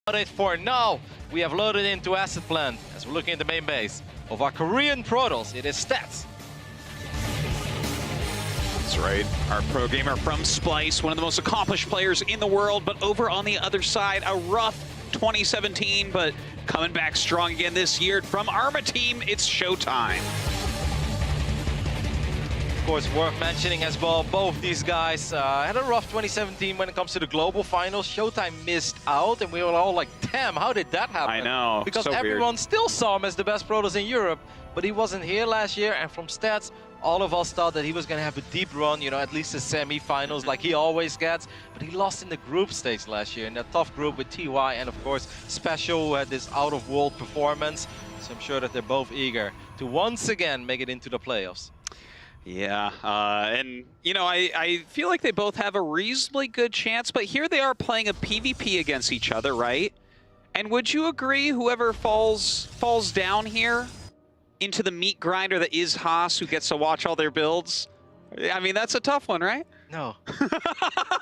For now, we have loaded into Asset Plant as we're looking at the main base of our Korean Protoss. It is Stats. That's right. Our pro gamer from Splice, one of the most accomplished players in the world, but over on the other side, a rough 2017, but coming back strong again this year. From Arma Team, it's ShoWTimE. Of course, worth mentioning as well, both these guys had a rough 2017 when it comes to the global finals. ShoWTimE missed out, and we were all like, damn, how did that happen? I know, because so everyone weird. still saw him as the best Protoss in Europe, but he wasn't here last year, and from Stats, all of us thought that he was going to have a deep run, you know, at least the semi-finals like he always gets, but he lost in the group stage last year in that tough group with TY and, of course, Special, who had this out-of-world performance. So I'm sure that they're both eager to once again make it into the playoffs. Yeah, and, you know, I feel like they both have a reasonably good chance, but here they are playing a PvP against each other, right? And would you agree whoever falls down here into the meat grinder that is Haas, who gets to watch all their builds? I mean, that's a tough one, right? No.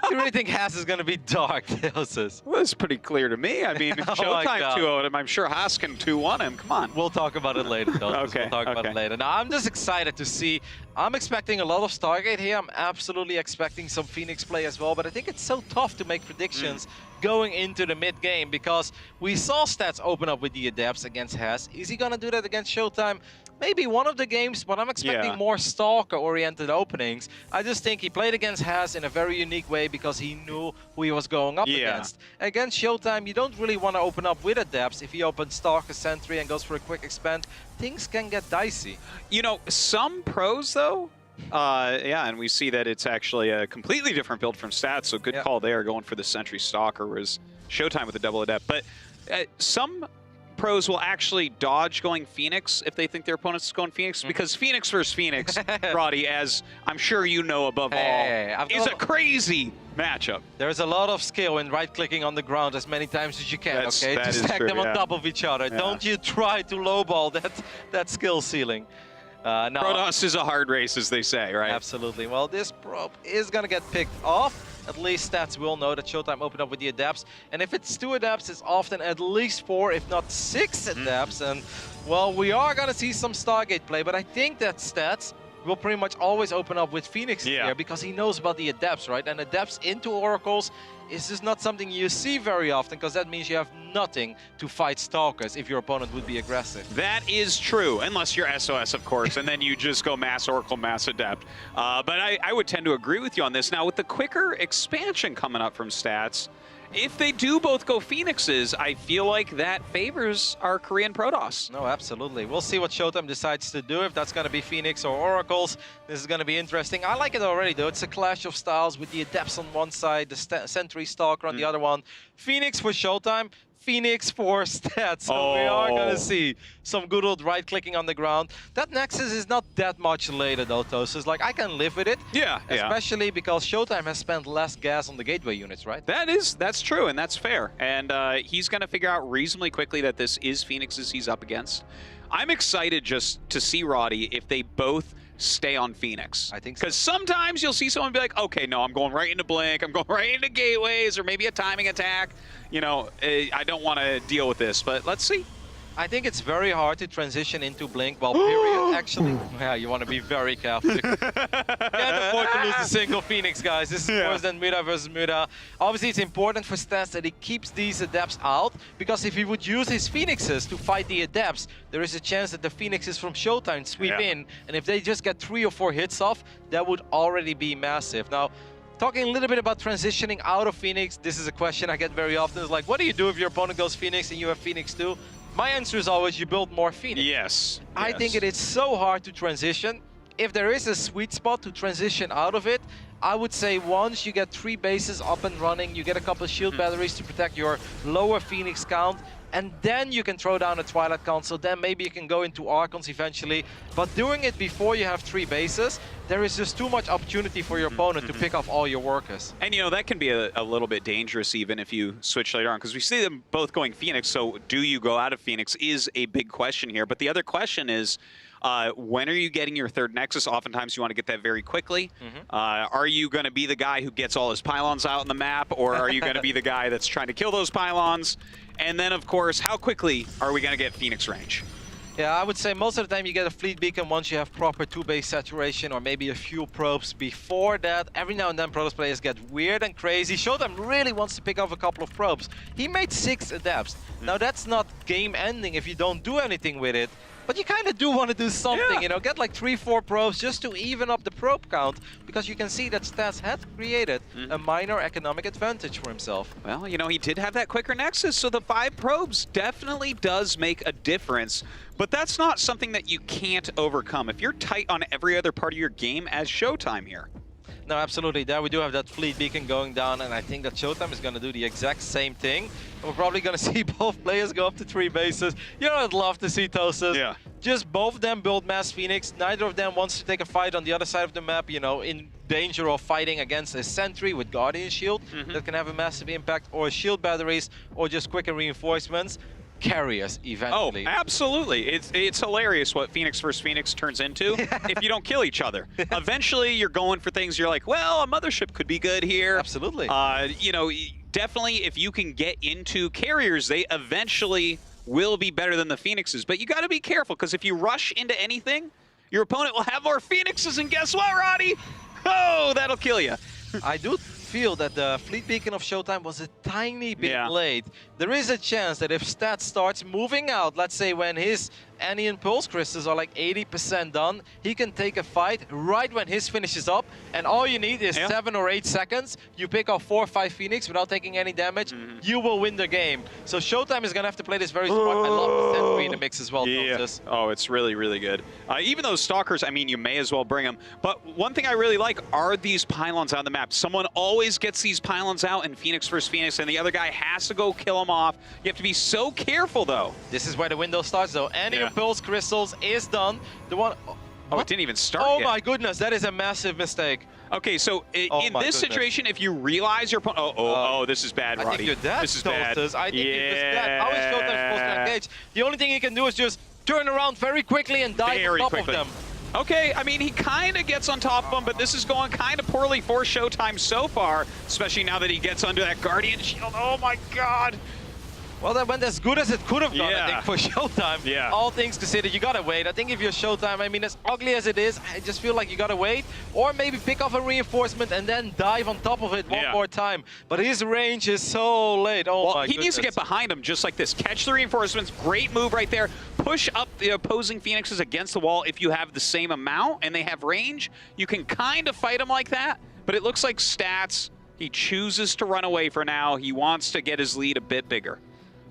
You really think Haas is going to be dark, Theosis? Well, it's pretty clear to me. I mean, ShoWTimE 2-0'd him. I'm sure Haas can 2-1 him. Come on. We'll talk about it later, though. Okay, We'll talk about it later. Now, I'm just excited to see. I'm expecting a lot of Stargate here. I'm absolutely expecting some Phoenix play as well, but I think it's so tough to make predictions going into the mid-game because we saw Stats open up with the Adepts against Haas. Is he going to do that against ShoWTimE? Maybe one of the games, but I'm expecting more Stalker-oriented openings. I just think he played against Haas in a very unique way because he knew who he was going up against. Against ShoWTimE, you don't really want to open up with Adepts. If he opens Stalker Sentry and goes for a quick expand, things can get dicey. You know, some pros, though, yeah, and we see that it's actually a completely different build from Stats, so good call there, going for the Sentry Stalker, whereas ShoWTimE with the double Adept. But some pros will actually dodge going Phoenix if they think their opponent's going Phoenix, because Phoenix versus Phoenix, Roddy, as I'm sure you know above all, is a crazy matchup. There's a lot of skill in right-clicking on the ground as many times as you can, okay? To stack them on top of each other. Don't you try to lowball that skill ceiling. No, Protoss is a hard race, as they say, right? Absolutely. Well, this probe is going to get picked off. At least Stats will know that ShoWTimE opened up with the Adepts. And if it's 2 Adepts, it's often at least 4, if not 6 Adepts. And, well, we are going to see some Stargate play, but I think that Stats will pretty much always open up with Phoenix here because he knows about the Adepts, right? And Adepts into Oracles is just not something you see very often, because that means you have nothing to fight Stalkers if your opponent would be aggressive. That is true, unless you're SOS, of course, and then you just go Mass Oracle, Mass Adept. But I would tend to agree with you on this. Now, with the quicker expansion coming up from Stats, if they do both go Phoenixes, I feel like that favors our Korean Protoss. No, absolutely. We'll see what ShoWTimE decides to do, if that's going to be Phoenix or Oracles. This is going to be interesting. I like it already, though. It's a clash of styles with the Adepts on one side, the Sentry Stalker on the other one. Phoenix for ShoWTimE, Phoenix for Stats. So we are going to see some good old right-clicking on the ground. That Nexus is not that much later, though, Tosis. Like, I can live with it. Yeah, especially because ShoWTimE has spent less gas on the gateway units, right? That's true, and that's fair. And he's going to figure out reasonably quickly that this is Phoenixes he's up against. I'm excited just to see, Roddy, if they both stay on Phoenix. I think so. Because sometimes you'll see someone be like, okay, no, I'm going right into Blink, I'm going right into Gateways, or maybe a timing attack. You know, I don't want to deal with this, but let's see. I think it's very hard to transition into Blink while period actually. Yeah, you want to be very careful. You can't afford to lose a single Phoenix, guys. This is worse than Muda versus Muda. Obviously, it's important for Stats that he keeps these Adepts out, because if he would use his Phoenixes to fight the Adepts, there is a chance that the Phoenixes from ShoWTimE sweep in, and if they just get 3 or 4 hits off, that would already be massive. Now, talking a little bit about transitioning out of Phoenix, this is a question I get very often. It's like, what do you do if your opponent goes Phoenix and you have Phoenix too? My answer is always you build more Phoenix. Yes. I think it is so hard to transition. If there is a sweet spot to transition out of it, I would say once you get 3 bases up and running, you get a couple of shield batteries to protect your lower Phoenix count, and then you can throw down a Twilight Council, then maybe you can go into Archons eventually. But doing it before you have 3 bases, there is just too much opportunity for your opponent to pick off all your workers. And you know, that can be a little bit dangerous even if you switch later on, because we see them both going Phoenix, so do you go out of Phoenix is a big question here. But the other question is, When are you getting your third Nexus? Oftentimes you want to get that very quickly. Are you going to be the guy who gets all his pylons out on the map, or are you going to be the guy that's trying to kill those pylons? And then, of course, how quickly are we going to get Phoenix range? Yeah, I would say most of the time you get a fleet beacon once you have proper 2-base saturation or maybe a few probes. Before that, every now and then Protoss players get weird and crazy. ShoWTimE really wants to pick off a couple of probes. He made 6 adapts. Now that's not game ending if you don't do anything with it. But you kind of do want to do something, you know, get like 3-4 probes just to even up the probe count, because you can see that Stats had created a minor economic advantage for himself. Well, you know, he did have that quicker Nexus, so the 5 probes definitely does make a difference. But that's not something that you can't overcome if you're tight on every other part of your game as ShoWTimE here. No, absolutely. There we do have that fleet beacon going down, and I think that ShoWTimE is going to do the exact same thing. We're probably going to see both players go up to 3 bases. You know, I'd love to see Tosus. Yeah. Just both of them build Mass Phoenix. Neither of them wants to take a fight on the other side of the map, you know, in danger of fighting against a sentry with Guardian Shield that can have a massive impact, or shield batteries, or just quicker reinforcements. Carriers eventually. Oh, absolutely. It's hilarious what Phoenix versus Phoenix turns into if you don't kill each other. Eventually, you're going for things you're like, well, a mothership could be good here. Absolutely. You know, definitely if you can get into carriers, they eventually will be better than the Phoenixes. But you got to be careful, because if you rush into anything, your opponent will have more Phoenixes, and guess what, Roddy? Oh, that'll kill you. I do feel that the fleet beacon of ShoWTimE was a tiny bit late. There is a chance that if Stats starts moving out, let's say when his Anion Pulse Crystals are like 80% done, he can take a fight right when his finishes up, and all you need is 7 or 8 seconds. You pick off 4 or 5 Phoenix without taking any damage, you will win the game. So ShoWTimE is gonna have to play this very smart. I love the Sentry in the mix as well. Oh, it's really, really good. Even those Stalkers, I mean, you may as well bring them. But one thing I really like are these pylons on the map. Someone always gets these pylons out in Phoenix versus Phoenix, and the other guy has to go kill them off. You have to be so careful, though. This is where the window starts, though. Anion Pulse Crystals is done. The one... Oh, it didn't even start yet. My goodness, that is a massive mistake. Okay, so in this situation, if you realize your opponent... Oh, this is bad, Roddy. I think you're dead, this is bad. I think you're just dead. How is ShoWTimE supposed to engage? The only thing he can do is just turn around very quickly and dive on top of them. Okay, I mean, he kind of gets on top of him, but this is going kind of poorly for ShoWTimE so far, especially now that he gets under that Guardian Shield. Oh, my God. Well, that went as good as it could have done, I think, for ShoWTimE. All things considered, you gotta wait. I think if you're ShoWTimE, I mean, as ugly as it is, I just feel like you gotta wait. Or maybe pick off a reinforcement and then dive on top of it one more time. But his range is so late. Oh, my goodness. He needs to get behind him just like this. Catch the reinforcements. Great move right there. Push up the opposing Phoenixes against the wall. If you have the same amount and they have range, you can kind of fight them like that. But it looks like Stats, he chooses to run away for now. He wants to get his lead a bit bigger.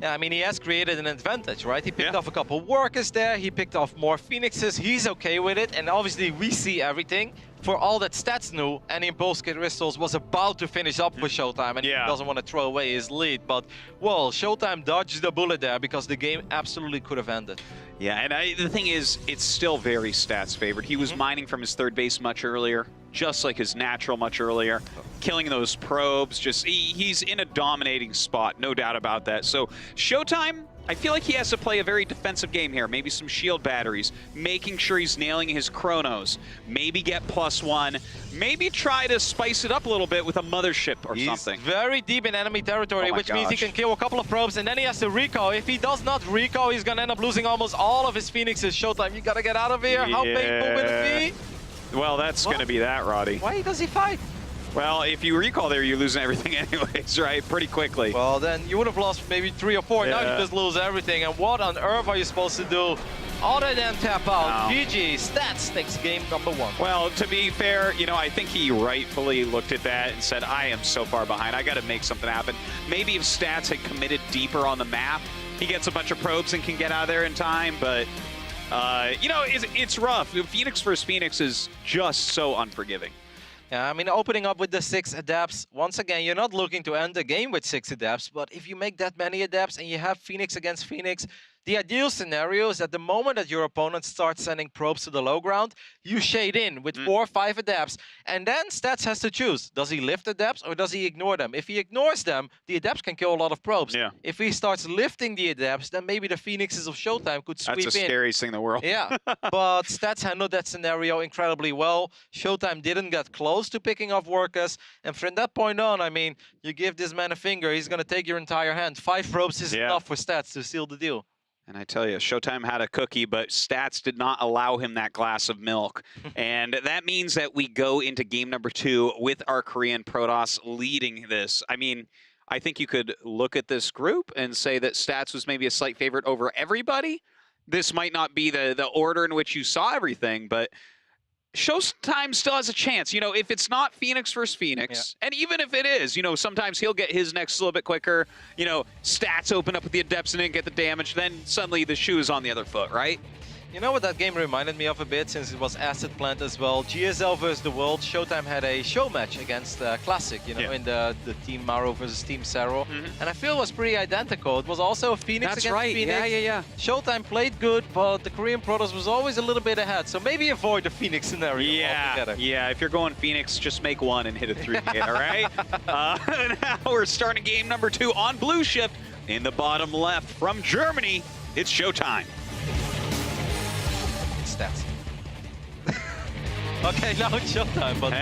Yeah, I mean, he has created an advantage, right? He picked off a couple workers there, he picked off more Phoenixes, he's okay with it, and obviously we see everything. For all that Stats knew, Anion Pulse Crystals was about to finish up for ShoWTimE, and he doesn't want to throw away his lead. But, well, ShoWTimE dodged the bullet there because the game absolutely could have ended. Yeah, and the thing is, it's still very Stats favored. He was mining from his third base much earlier, just like his natural much earlier. Killing those probes, just he's in a dominating spot, no doubt about that. So ShoWTimE, I feel like he has to play a very defensive game here. Maybe some shield batteries, making sure he's nailing his chronos. Maybe get +1. Maybe try to spice it up a little bit with a mothership or something. He's very deep in enemy territory, which means he can kill a couple of probes and then he has to recall. If he does not recall, he's gonna end up losing almost all of his Phoenixes. ShoWTimE, you gotta get out of here. How painful will it be? Well, that's gonna be that, Roddy. Why does he fight? Well, if you recall there, you're losing everything anyways, right? Pretty quickly. Well, then you would have lost maybe 3 or 4. Now you just lose everything. And what on earth are you supposed to do other than tap out? GG, Stats takes game number 1. Well, to be fair, you know, I think he rightfully looked at that and said, I am so far behind. I got to make something happen. Maybe if Stats had committed deeper on the map, he gets a bunch of probes and can get out of there in time. But, you know, it's rough. Phoenix versus Phoenix is just so unforgiving. Yeah, I mean, opening up with the 6 adapts, once again, you're not looking to end the game with 6 adapts, but if you make that many adapts and you have Phoenix against Phoenix, The ideal scenario is that the moment that your opponent starts sending probes to the low ground, you shade in with 4 or 5 adepts, and then Stats has to choose. Does he lift adepts or does he ignore them? If he ignores them, the adepts can kill a lot of probes. Yeah. If he starts lifting the adepts, then maybe the Phoenixes of ShoWTimE could sweep in. That's the scariest thing in the world. Yeah, but Stats handled that scenario incredibly well. ShoWTimE didn't get close to picking off workers, and from that point on, I mean, you give this man a finger, he's going to take your entire hand. 5 probes is enough for Stats to seal the deal. And I tell you, ShoWTimE had a cookie, but Stats did not allow him that glass of milk. And that means that we go into game number 2 with our Korean Protoss leading this. I mean, I think you could look at this group and say that Stats was maybe a slight favorite over everybody. This might not be the order in which you saw everything, but ShoWTimE still has a chance. You know, if it's not Phoenix versus Phoenix, and even if it is, you know, sometimes he'll get his next a little bit quicker. You know, Stats open up with the adepts and didn't get the damage, then suddenly the shoe is on the other foot, right? You know what that game reminded me of a bit, since it was Acid Plant as well. GSL versus the World. ShoWTimE had a show match against Classic, you know, in the Team Maro versus Team Sero. And I feel it was pretty identical. It was also Phoenix against Phoenix. Yeah. ShoWTimE played good, but the Korean Protoss was always a little bit ahead. So maybe avoid the Phoenix scenario altogether. Yeah, if you're going Phoenix, just make one and hit a 3-gate, all right? Now we're starting game number 2 on Blue Shift. In the bottom left from Germany, it's ShoWTimE. Stats. Okay, now it's ShoWTimE, but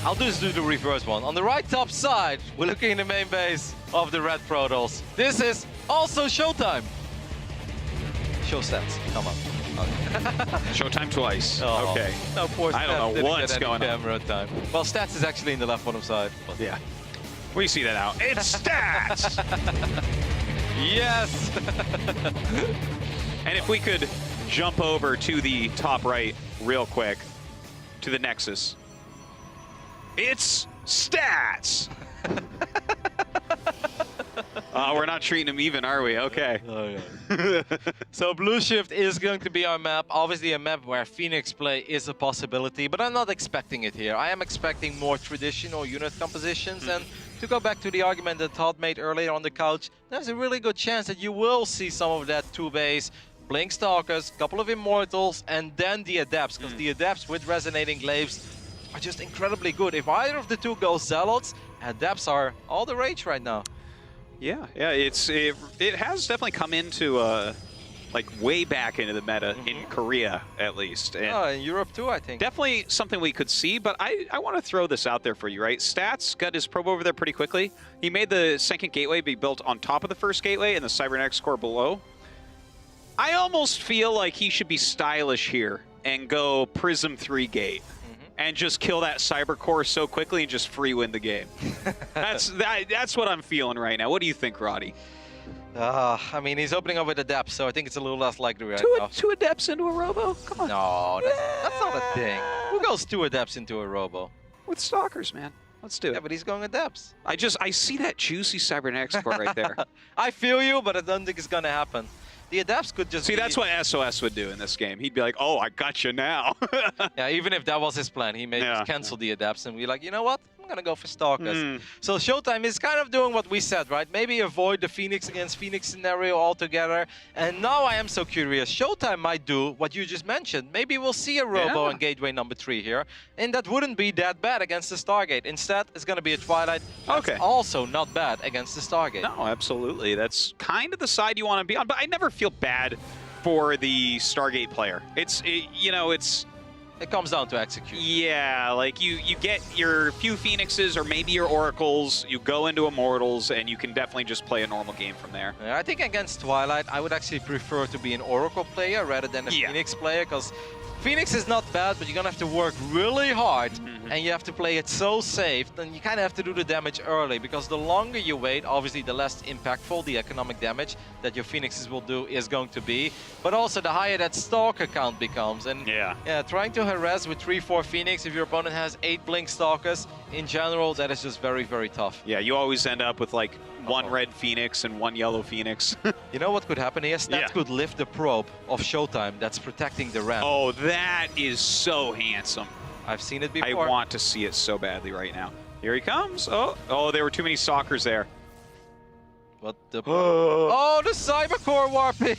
I'll just do the reverse one. On the right top side, we're looking in the main base of the Red Protoss. This is also ShoWTimE. Show Stats, come on. ShoWTimE twice. Oh, okay. No, poor Stats I don't know what's going on. Camera time. Well, Stats is actually in the left bottom side. But yeah. We see that out. It's Stats! Yes! And if we could jump over to the top right real quick, to the Nexus. It's Stats! We're not treating him even, are we? Okay. Oh, yeah. So Blue Shift is going to be our map. Obviously a map where Phoenix play is a possibility, but I'm not expecting it here. I am expecting more traditional unit compositions, and to go back to the argument that Todd made earlier on the couch, there's a really good chance that you will see some of that 2-base, Blink Stalkers, couple of Immortals, and then the Adepts, because the Adepts with Resonating Glaives are just incredibly good. If either of the two goes Zealots, Adepts are all the rage right now. Yeah, it has definitely come into like way back into the meta in Korea at least. And in Europe too, I think. Definitely something we could see, but I want to throw this out there for you, right? Stats got his probe over there pretty quickly. He made the second gateway be built on top of the first gateway and the Cybernetics core below. I almost feel like he should be stylish here and go Prism 3 gate. And just kill that cyber core so quickly and just free win the game. That's what I'm feeling right now. What do you think, Roddy? I mean, he's opening up with Adepts, so I think it's a little less likely right now. 2 Adepts into a Robo? Come on. No, that's not a thing. Who goes 2 Adepts into a Robo? With Stalkers, man. Let's do it. Yeah, but he's going Adepts. I see that juicy Cybernetics core right there. I feel you, but I don't think it's going to happen. The Adepts could just that's what SOS would do in this game. He'd be like, oh, I got you now. Yeah, even if that was his plan, he may just cancel the Adepts and be like, you know what? I'm going to go for Stalkers. So ShoWTimE is kind of doing what we said, right? Maybe avoid the Phoenix against Phoenix scenario altogether. And now I am so curious. ShoWTimE might do what you just mentioned. Maybe we'll see a Robo in gateway number 3 here. And that wouldn't be that bad against the Stargate. Instead, it's going to be a Twilight. That's also not bad against the Stargate. No, absolutely. That's kind of the side you want to be on. But I never feel bad for the Stargate player. It comes down to execution. Yeah, like you get your few Phoenixes or maybe your Oracles, you go into Immortals, and you can definitely just play a normal game from there. Yeah, I think against Twilight, I would actually prefer to be an Oracle player rather than a Phoenix player, because Phoenix is not bad, but you're going to have to work really hard, and you have to play it so safe, then you kind of have to do the damage early, because the longer you wait, obviously the less impactful the economic damage that your Phoenixes will do is going to be, but also the higher that Stalker count becomes. And trying to harass with 3-4 Phoenix if your opponent has 8 Blink Stalkers, in general, that is just very, very tough. Yeah, you always end up with like 1 red Phoenix and 1 yellow Phoenix. You know what could happen here? Stats could lift the probe of ShoWTimE that's protecting the ramp. Oh, that is so handsome. I've seen it before. I want to see it so badly right now. Here he comes. Oh, there were too many Stalkers there. But the oh, the Cybercore warping.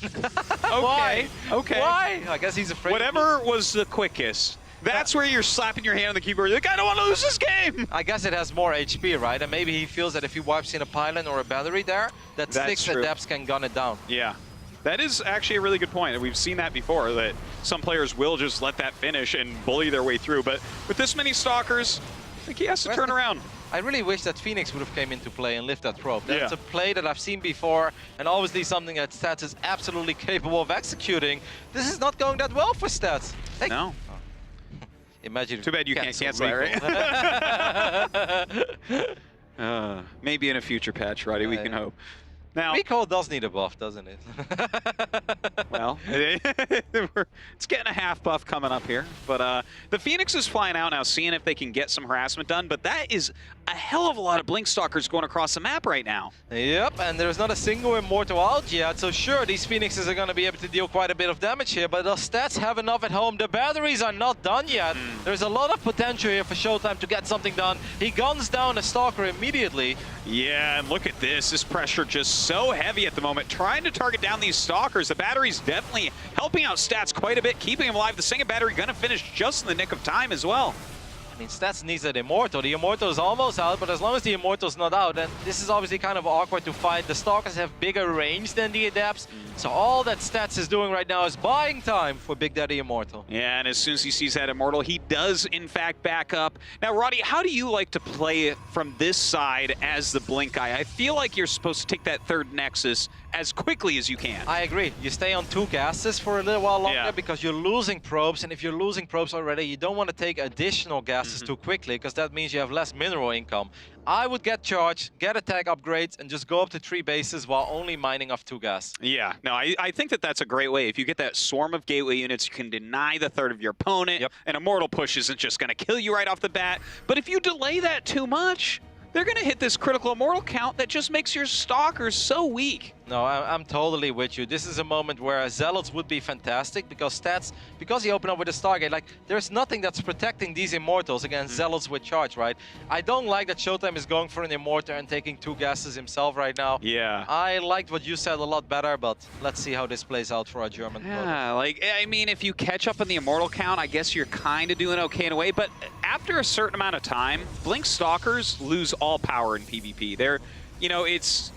Why? Okay. Why? I guess he's afraid. Whatever was the quickest. That's where you're slapping your hand on the keyboard. You're like, I don't want to lose this game. I guess it has more HP, right? And maybe he feels that if he wipes in a pylon or a battery there, that Sticks Adepts can gun it down. Yeah. That is actually a really good point. We've seen that before, that some players will just let that finish and bully their way through. But with this many Stalkers, I think he has to turn around. I really wish that Phoenix would have came into play and lifted that probe. That's a play that I've seen before, and obviously something that Stats is absolutely capable of executing. This is not going that well for Stats. Hey. No. Imagine. Too bad you can't cancel that, right? Maybe in a future patch, Roddy, we can hope. Now, Recall does need a buff, doesn't it? Well, it's getting a half buff coming up here. But the Phoenix is flying out now, seeing if they can get some harassment done. But that is a hell of a lot of Blink Stalkers going across the map right now. Yep, and there's not a single Immortal out yet. So sure, these Phoenixes are going to be able to deal quite a bit of damage here. But the Stats have enough at home. The batteries are not done yet. There's a lot of potential here for ShoWTimE to get something done. He guns down a Stalker immediately. Yeah, and look at this. This pressure just so heavy at the moment, trying to target down these Stalkers. The battery's definitely helping out Stats quite a bit, keeping him alive. The second battery gonna finish just in the nick of time as well. I mean, Stats needs that Immortal. The Immortal is almost out, but as long as the Immortal's not out, and this is obviously kind of awkward to fight. The Stalkers have bigger range than the Adepts, so all that Stats is doing right now is buying time for Big Daddy Immortal. Yeah, and as soon as he sees that Immortal, he does in fact back up. Now, Roddy, how do you like to play from this side as the Blink guy? I feel like you're supposed to take that third Nexus as quickly as you can. I agree. You stay on 2 gases for a little while longer because you're losing probes, and if you're losing probes already, you don't want to take additional gases too quickly, because that means you have less mineral income. I would get charged, get attack upgrades, and just go up to 3 bases while only mining off 2 gas. Yeah, no, I think that that's a great way. If you get that swarm of gateway units, you can deny the third of your opponent. An Immortal push isn't just going to kill you right off the bat. But if you delay that too much, they're going to hit this critical Immortal count that just makes your Stalkers so weak. No, I'm totally with you. This is a moment where Zealots would be fantastic, because Stats, because he opened up with a Stargate, like, there's nothing that's protecting these Immortals against Zealots with charge, right? I don't like that ShoWTimE is going for an Immortal and taking 2 gases himself right now. Yeah. I liked what you said a lot better, but let's see how this plays out for our German. Yeah, like, I mean, if you catch up on the Immortal count, I guess you're kind of doing okay in a way, but after a certain amount of time, Blink Stalkers lose all power in PvP. They're, you know, it's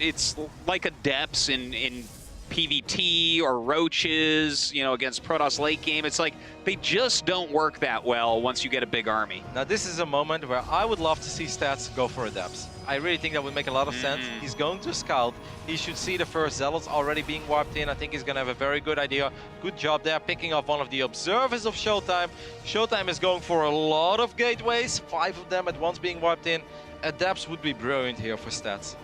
like Adepts in PvT or Roaches, you know, against Protoss late game. It's like they just don't work that well once you get a big army. Now this is a moment where I would love to see Stats go for Adepts. I really think that would make a lot of sense. He's going to scout. He should see the first Zealots already being warped in. I think he's going to have a very good idea. Good job there, picking off one of the observers of ShoWTimE. ShoWTimE is going for a lot of gateways, 5 of them at once being warped in. Adepts would be brilliant here for Stats.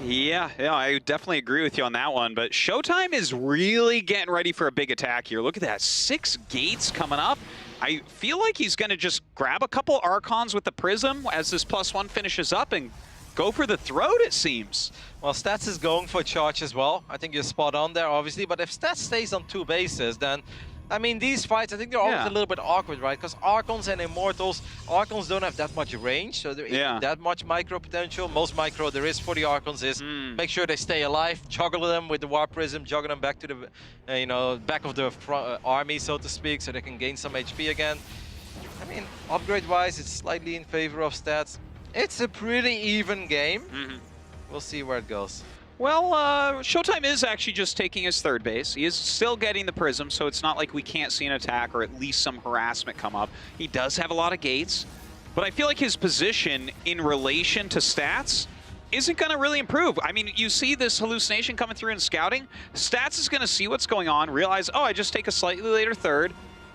Yeah, I definitely agree with you on that one, but ShoWTimE is really getting ready for a big attack here. Look at that, 6 gates coming up. I feel like he's going to just grab a couple Archons with the Prism as this +1 finishes up and go for the throat, it seems. Well, Stats is going for charge as well. I think you're spot on there, obviously, but if Stats stays on 2 bases, then I mean, these fights, I think they're always a little bit awkward, right? Because Archons and Immortals, Archons don't have that much range, so there isn't that much micro potential. Most micro there is for the Archons is make sure they stay alive, juggle them with the Warp Prism, juggle them back to the, you know, back of the army, so to speak, so they can gain some HP again. I mean, upgrade-wise, it's slightly in favor of Stats. It's a pretty even game. We'll see where it goes. Well, ShoWTimE is actually just taking his 3rd base. He is still getting the Prism, so it's not like we can't see an attack or at least some harassment come up. He does have a lot of gates, but I feel like his position in relation to Stats isn't going to really improve. I mean, you see this hallucination coming through in scouting. Stats is going to see what's going on, realize, oh, I just take a slightly later 3rd,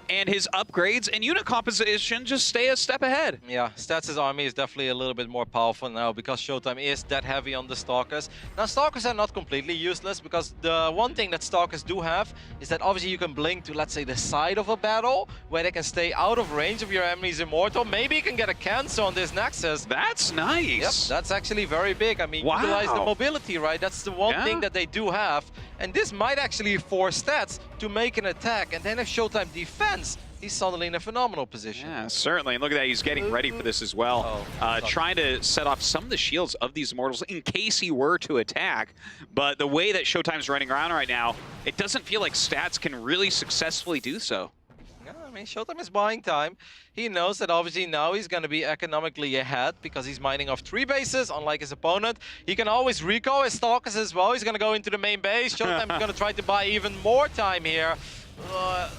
and his upgrades and unit composition just stay a step ahead. Yeah, Stats' army is definitely a little bit more powerful now because ShoWTimE is that heavy on the Stalkers. Now, Stalkers are not completely useless because the one thing that Stalkers do have is that obviously you can blink to, let's say, the side of a battle where they can stay out of range of your enemy's Immortal. Maybe you can get a cancel on this Nexus. That's nice. Yep, that's actually very big. I mean, utilize the mobility, right? That's the one thing that they do have. And this might actually force Stats to make an attack. And then if ShoWTimE defends, defense, he's suddenly in a phenomenal position. Yeah, certainly. And look at that, he's getting ready for this as well. Trying to set off some of the shields of these Immortals in case he were to attack. But the way that ShoWTimE's running around right now, it doesn't feel like Stats can really successfully do so. Yeah, I mean, ShoWTimE is buying time. He knows that obviously now he's going to be economically ahead because he's mining off 3 bases, unlike his opponent. He can always recall his Stalkers as well. He's going to go into the main base. ShoWTimE is going to try to buy even more time here.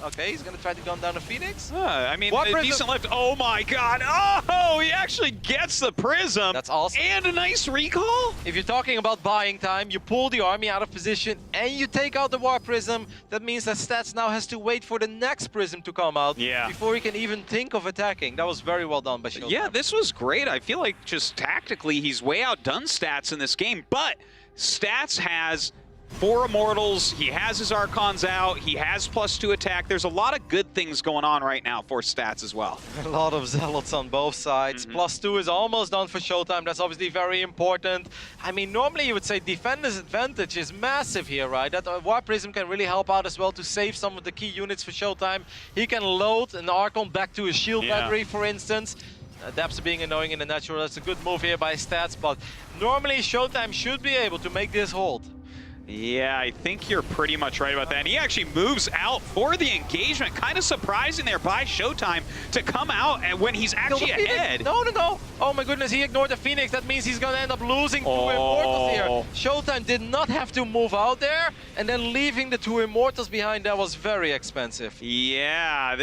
Okay, he's going to try to gun down the Phoenix. I mean, a decent lift. Oh my god. Oh, he actually gets the Prism. That's awesome. And a nice recall. If you're talking about buying time, you pull the army out of position and you take out the War Prism. That means that Stats now has to wait for the next Prism to come out before he can even think of attacking. That was very well done by ShoWTimE. Yeah, this was great. I feel like just tactically, he's way outdone Stats in this game. But Stats has 4 Immortals, he has his Archons out, he has +2 attack. There's a lot of good things going on right now for Stats as well. A lot of Zealots on both sides. +2 is almost done for ShoWTimE. That's obviously very important. I mean, normally you would say defender's advantage is massive here, right? That War Prism can really help out as well to save some of the key units for ShoWTimE. He can load an Archon back to his shield battery, for instance. Depths being annoying in the natural. That's a good move here by Stats, but normally ShoWTimE should be able to make this hold. Yeah, I think you're pretty much right about that. And he actually moves out for the engagement. Kind of surprising there by ShoWTimE to come out and when he's actually ahead. No. Oh my goodness, he ignored the Phoenix. That means he's going to end up losing 2 Immortals here. ShoWTimE did not have to move out there, and then leaving the 2 Immortals behind, that was very expensive. Yeah,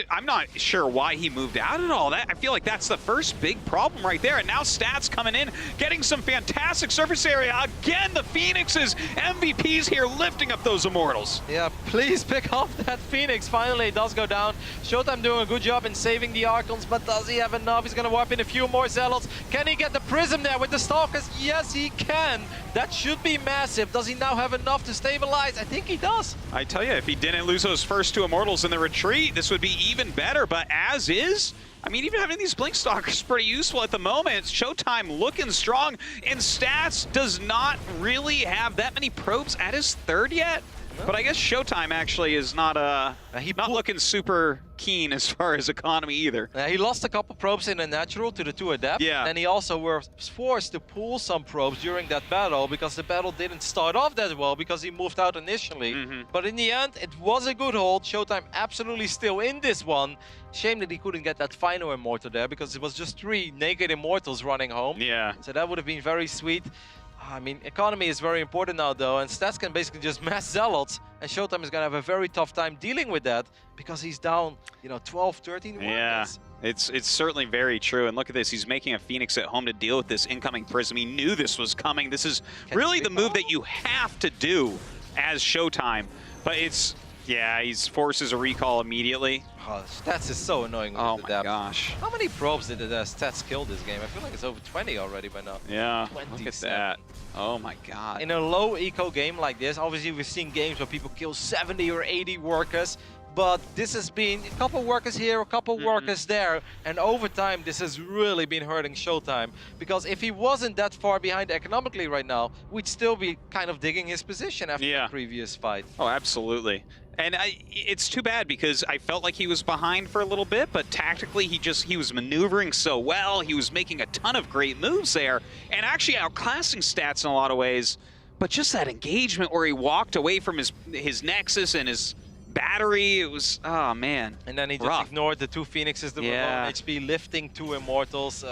I'm not sure why he moved out at all. I feel like that's the first big problem right there. And now Stats coming in, getting some fantastic surface area. Again, the Phoenixes. MVPs here lifting up those Immortals. Yeah, please pick up that Phoenix. Finally, it does go down. ShoWTimE doing a good job in saving the Archons, but does he have enough? He's going to warp in a few more Zealots. Can he get the Prism there with the Stalkers? Yes, he can. That should be massive. Does he now have enough to stabilize? I think he does. I tell you, if he didn't lose those first 2 Immortals in the retreat, this would be even better. But as is, I mean, even having these Blink Stalkers is pretty useful at the moment. ShoWTimE looking strong, and Stats does not really have that many probes at his 3rd yet. No. But I guess ShoWTimE actually is not not looking super keen as far as economy either. He lost a couple probes in the natural to the 2 Adept. Yeah. And he also was forced to pull some probes during that battle because the battle didn't start off that well because he moved out initially. But in the end, it was a good hold. ShoWTimE absolutely still in this one. Shame that he couldn't get that final Immortal there because it was just 3 naked Immortals running home. Yeah. So that would have been very sweet. I mean, economy is very important now, though, and Stats can basically just mass Zealots, and ShoWTimE is going to have a very tough time dealing with that because he's down, 12, 13 Yeah, it's certainly very true. And look at this, he's making a Phoenix at home to deal with this incoming Prism. He knew this was coming. This is really the move that you have to do as ShoWTimE, but it's... Yeah, he forces a recall immediately. Oh, Stats is so annoying. Oh my gosh. How many probes did Stats kill this game? I feel like it's over 20 already by now. Yeah, look at that. Oh my god. In a low eco game like this, obviously we've seen games where people kill 70 or 80 workers. But this has been a couple workers here, a couple workers there, and over time this has really been hurting ShoWTimE. Because if he wasn't that far behind economically right now, we'd still be kind of digging his position after the previous fight. Oh, absolutely. And it's too bad because I felt like he was behind for a little bit, but tactically he was maneuvering so well. He was making a ton of great moves there and actually outclassing Stats in a lot of ways. But just that engagement where he walked away from his Nexus and his battery, it was, oh man. And then he just ignored the 2 Phoenixes that were low HP, lifting 2 Immortals.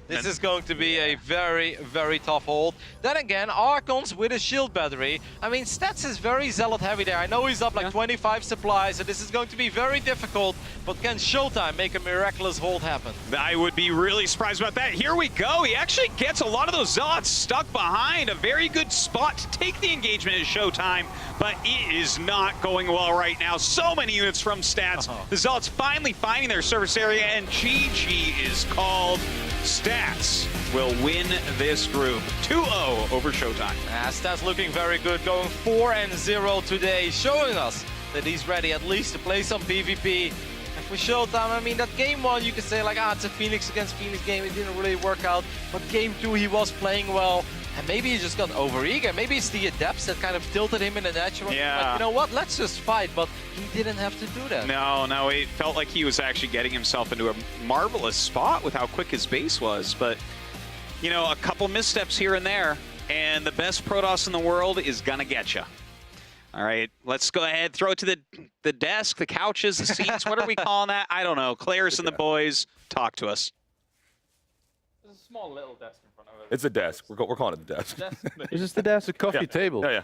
This is going to be a very, very tough hold. Then again, Archons with a shield battery. I mean, Stats is very Zealot heavy there. I know he's up like 25 supplies, so this is going to be very difficult. But can ShoWTimE make a miraculous hold happen? I would be really surprised about that. Here we go. He actually gets a lot of those Zealots stuck behind. A very good spot to take the engagement at ShoWTimE, but it is not going well right now. So many units from Stats. The Zealots finally finding their surface area, and GG is called. Stats will win this group 2-0 over ShoWTimE. Stats looking very good, going 4-0 today, showing us that he's ready at least to play some PvP. And for ShoWTimE, I mean, that game 1, you could say like, it's a Phoenix against Phoenix game, it didn't really work out. But game 2, he was playing well. And maybe he just got overeager. Maybe it's the adepts that kind of tilted him in the natural. Yeah. Like, you know what? Let's just fight. But he didn't have to do that. No, it felt like he was actually getting himself into a marvelous spot with how quick his base was. But, you know, a couple missteps here and there, and the best Protoss in the world is gonna get you. All right, let's go ahead, throw it to the desk, the couches, the seats. What are we calling that? I don't know. Claris and the boys, talk to us. There's a small little desk in front of it. It's a desk. We're calling it the desk. It's just the desk, a coffee table. Yeah.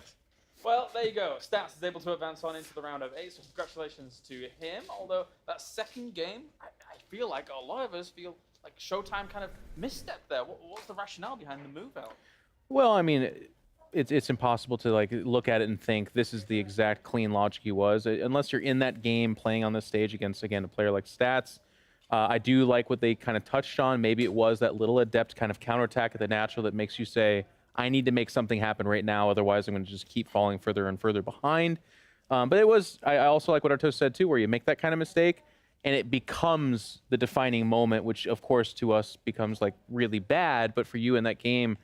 Well, there you go. Stats is able to advance on into the round of 8, so congratulations to him. Although that second game, I feel like a lot of us feel like ShoWTimE kind of misstepped there. What's the rationale behind the move out? Well, I mean, it's impossible to like look at it and think this is the exact clean logic he was, unless you're in that game playing on this stage against, again, a player like Stats. I do like what they kind of touched on. Maybe it was that little adept kind of counterattack at the natural that makes you say, I need to make something happen right now, otherwise I'm going to just keep falling further and further behind. But it was, I also like what Artos said too, where you make that kind of mistake and it becomes the defining moment, which of course to us becomes like really bad. But for you in that game,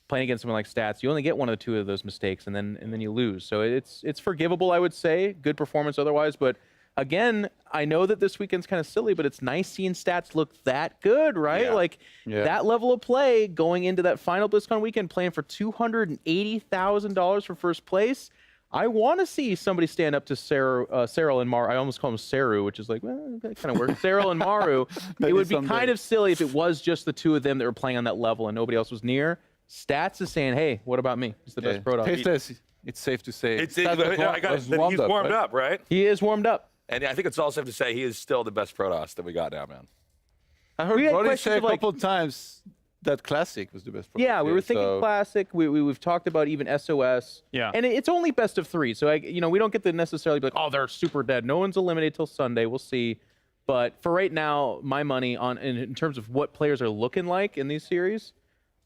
playing against someone like Stats, you only get one or two of those mistakes and then you lose. So it's forgivable, I would say. Good performance otherwise, but again, I know that this weekend's kind of silly, but it's nice seeing Stats look that good, right? That level of play going into that final BlizzCon weekend, playing for $280,000 for first place. I want to see somebody stand up to Serral and Maru. I almost call him Seru, which is like, well, that kind of works. Serral and Maru. It would be kind of silly if it was just the two of them that were playing on that level and nobody else was near. Stats is saying, hey, what about me? He's the best Protoss. It's safe to say. He's warmed up, right? He is warmed up. And I think it's also safe to say he is still the best Protoss that we got now, man. I heard Brody say a like, couple of times that Classic was the best Protoss. Yeah, we were thinking Classic. We've talked about even SOS. Yeah. And it's only best of 3. So, we don't get to necessarily be like, oh, they're super dead. No one's eliminated till Sunday. We'll see. But for right now, my money on in terms of what players are looking like in these series,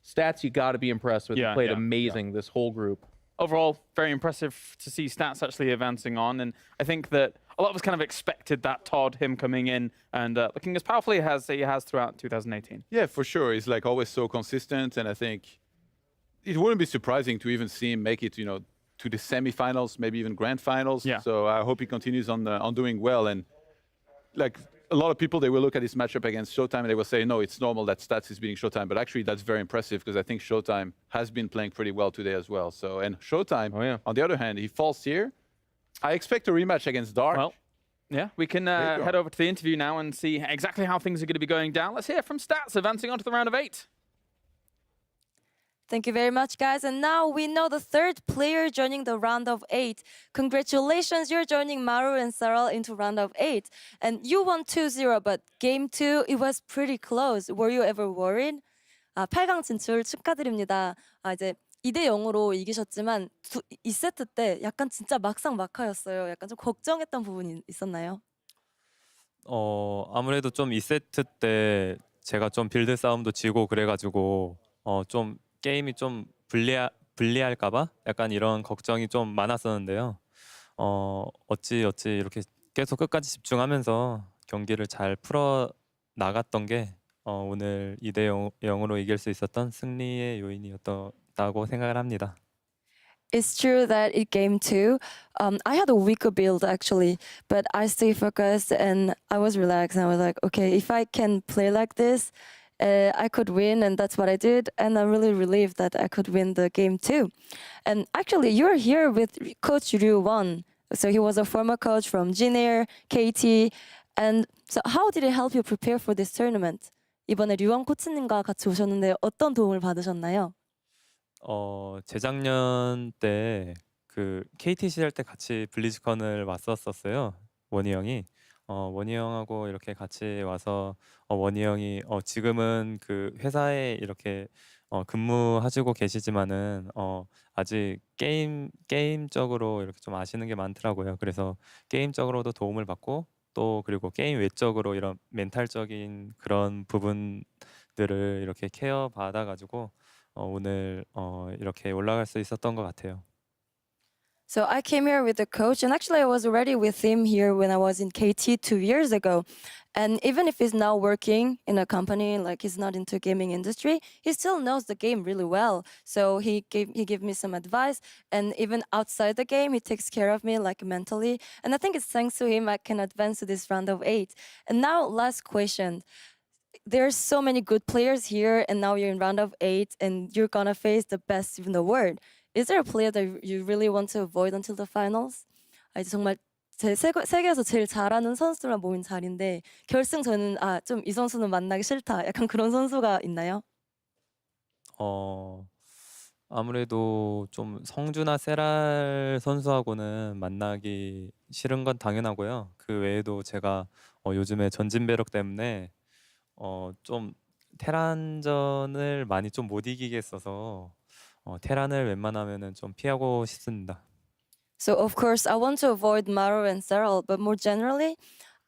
Stats you got to be impressed with. They played amazing, this whole group. Overall, very impressive to see Stats actually advancing on, and I think that a lot of us kind of expected that Todd, him coming in and looking as powerfully as he has throughout 2018. Yeah, for sure. He's like always so consistent, and I think it wouldn't be surprising to even see him make it, to the semifinals, maybe even grand finals. Yeah. So I hope he continues on doing well. And like a lot of people, they will look at his matchup against ShoWTimE and they will say, no, it's normal that Stats is beating ShoWTimE. But actually, that's very impressive because I think ShoWTimE has been playing pretty well today as well. So, and ShoWTimE, on the other hand, he falls here. I expect a rematch against Dark. Well, yeah, we can head over to the interview now and see exactly how things are going to be going down. Let's hear from Stats advancing on to the round of 8. Thank you very much, guys. And now we know the third player joining the round of 8. Congratulations, you're joining Maru and Serral into round of 8. And you won 2-0, but game 2, it was pretty close. Were you ever worried? 8강 진출 축하드립니다. 이제 2-0으로 이기셨지만 2세트 때 약간 진짜 막상막하였어요. 약간 좀 걱정했던 부분이 있었나요? 아무래도 좀 2세트 때 제가 좀 빌드 싸움도 지고 그래가지고 좀 게임이 좀 불리할까봐 약간 이런 걱정이 좀 많았었는데요. 어찌 이렇게 계속 끝까지 집중하면서 경기를 잘 풀어 나갔던 게 오늘 2-0으로 이길 수 있었던 승리의 요인이었다고 생각을 합니다. It's true that in game 2, I had a weaker build actually, but I stayed focused and I was relaxed and I was like, okay, if I can play like this, I could win, and that's what I did. And I'm really relieved that I could win the game too. And actually, you're here with Coach Ryu Won. So he was a former coach from Jinair, KT. And so how did it help you prepare for this tournament? 이번에 류원 코치님과 같이 오셨는데 어떤 도움을 받으셨나요? 재작년 때 그 KT 시절 때 같이 블리즈컨을 왔었어요. 원희 형이. 원희 형하고 이렇게 같이 와서 원희 형이 지금은 그 회사에 이렇게 근무하시고 계시지만은 아직 게임적으로 이렇게 좀 아시는 게 많더라고요. 그래서 게임적으로도 도움을 받고 또 그리고 게임 외적으로 이런 멘탈적인 그런 부분들을 이렇게 케어 받아가지고 오늘 이렇게 올라갈 수 있었던 것 같아요. So I came here with the coach, and actually I was already with him here when I was in KT 2 years ago. And even if he's now working in a company, like he's not into gaming industry, he still knows the game really well. So he gave me some advice, and even outside the game, he takes care of me like mentally. And I think it's thanks to him I can advance to this round of 8. And now, last question. There's so many good players here, and now you're in round of 8, and you're gonna face the best in the world. Is there a player that you really want to avoid until the finals? 이제 정말 세계에서 제일 잘하는 선수들만 모인 자리인데 결승 저는 좀 이 선수는 만나기 싫다. 약간 그런 선수가 있나요? 아무래도 좀 성주나 세랄 선수하고는 만나기 싫은 건 당연하고요. 그 외에도 제가 요즘에 전진배력 때문에 좀 테란전을 많이 좀 못 이기겠어서 테란을 웬만하면은 좀 피하고 싶습니다. So of course I want to avoid Maro and Serral, but more generally,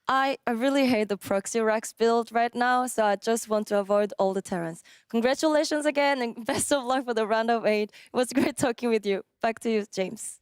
I really hate the proxy Rex build right now, so I just want to avoid all the Terrans. Congratulations again and best of luck for the round of 8. It was great talking with you. Back to you, James.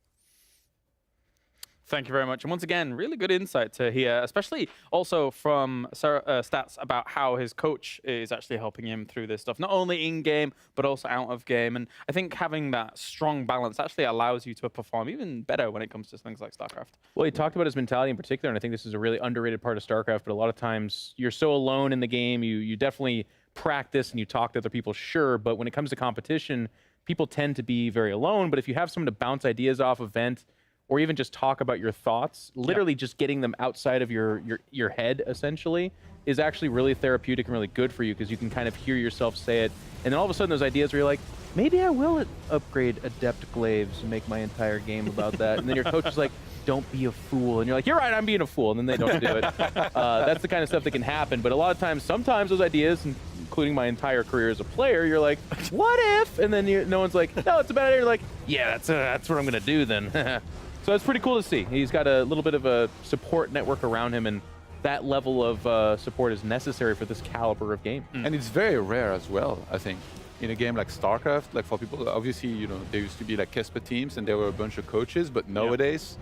Thank you very much. And once again, really good insight to hear, especially also from Stats about how his coach is actually helping him through this stuff, not only in-game, but also out of game. And I think having that strong balance actually allows you to perform even better when it comes to things like StarCraft. Well, he talked about his mentality in particular, and I think this is a really underrated part of StarCraft, but a lot of times you're so alone in the game, you definitely practice and you talk to other people, sure, but when it comes to competition, people tend to be very alone, but if you have someone to bounce ideas off of vent, or even just talk about your thoughts, literally just getting them outside of your head, essentially, is actually really therapeutic and really good for you because you can kind of hear yourself say it. And then all of a sudden those ideas where you're like, maybe I will upgrade Adept Glaives and make my entire game about that. And then your coach is like, don't be a fool. And you're like, you're right, I'm being a fool. And then they don't do it. That's the kind of stuff that can happen. But a lot of times, sometimes those ideas, including my entire career as a player, you're like, what if? And then no one's like, no, it's a bad idea. You're like, yeah, that's what I'm going to do then. So it's pretty cool to see. He's got a little bit of a support network around him, and that level of support is necessary for this caliber of game. And it's very rare as well, I think. In a game like StarCraft, like for people, obviously, there used to be like Kesper teams and there were a bunch of coaches, but nowadays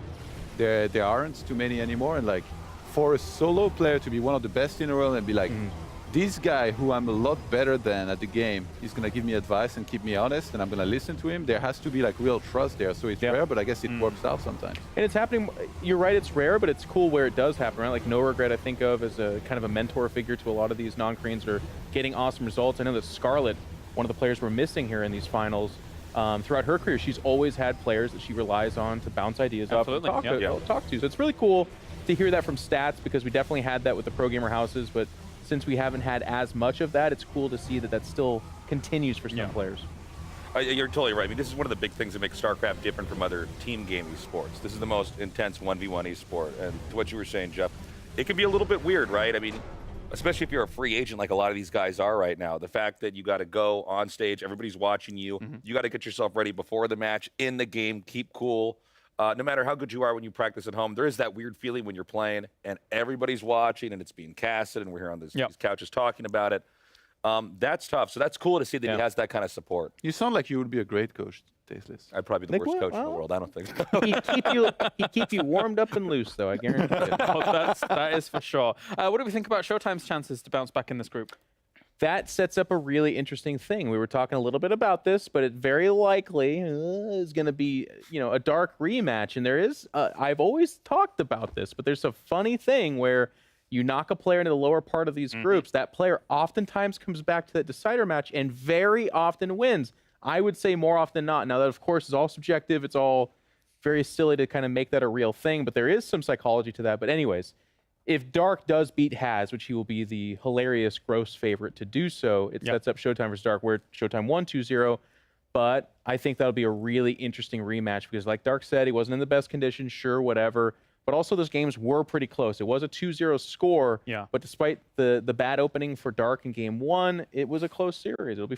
there aren't too many anymore. And like for a solo player to be one of the best in the world and be like, this guy who I'm a lot better than at the game, he's gonna give me advice and keep me honest, and I'm gonna listen to him. There has to be like real trust there. So it's rare, but I guess it works out sometimes. And it's happening, you're right, it's rare, but it's cool where it does happen, right? Like No Regret I think of as a kind of a mentor figure to a lot of these non-Koreans that are getting awesome results. I know that Scarlet, one of the players we're missing here in these finals, throughout her career, she's always had players that she relies on to bounce ideas off and talk to. So it's really cool to hear that from Stats, because we definitely had that with the pro gamer houses, but since we haven't had as much of that, it's cool to see that that still continues for some players. You're totally right. I mean, this is one of the big things that makes StarCraft different from other team gaming sports. This is the most intense 1v1 esport. And to what you were saying, Jeff, it can be a little bit weird, right? I mean, especially if you're a free agent like a lot of these guys are right now. The fact that you got to go on stage, everybody's watching you, you got to get yourself ready before the match, in the game, keep cool. No matter how good you are when you practice at home, there is that weird feeling when you're playing and everybody's watching and it's being casted and we're here on these couches talking about it. That's tough. So that's cool to see that he has that kind of support. You sound like you would be a great coach, Tasteless. I'd probably be the worst coach in the world. I don't think so. He'd keep you warmed up and loose, though, I guarantee it. That is for sure. What do we think about ShoWTimE's chances to bounce back in this group? That sets up a really interesting thing. We were talking a little bit about this, but it very likely is going to be, a dark rematch. And there is, I've always talked about this, but there's a funny thing where you knock a player into the lower part of these groups. That player oftentimes comes back to that decider match and very often wins. I would say more often than not. Now, that, of course, is all subjective. It's all very silly to kind of make that a real thing, but there is some psychology to that. But anyways, if Dark does beat Haz, which he will be the hilarious, gross favorite to do so, it sets up ShoWTimE versus Dark, where ShoWTimE won 2-0. But I think that'll be a really interesting rematch because, like Dark said, he wasn't in the best condition, sure, whatever. But also those games were pretty close. It was a 2-0 score, but despite the bad opening for Dark in Game 1, it was a close series. It'll be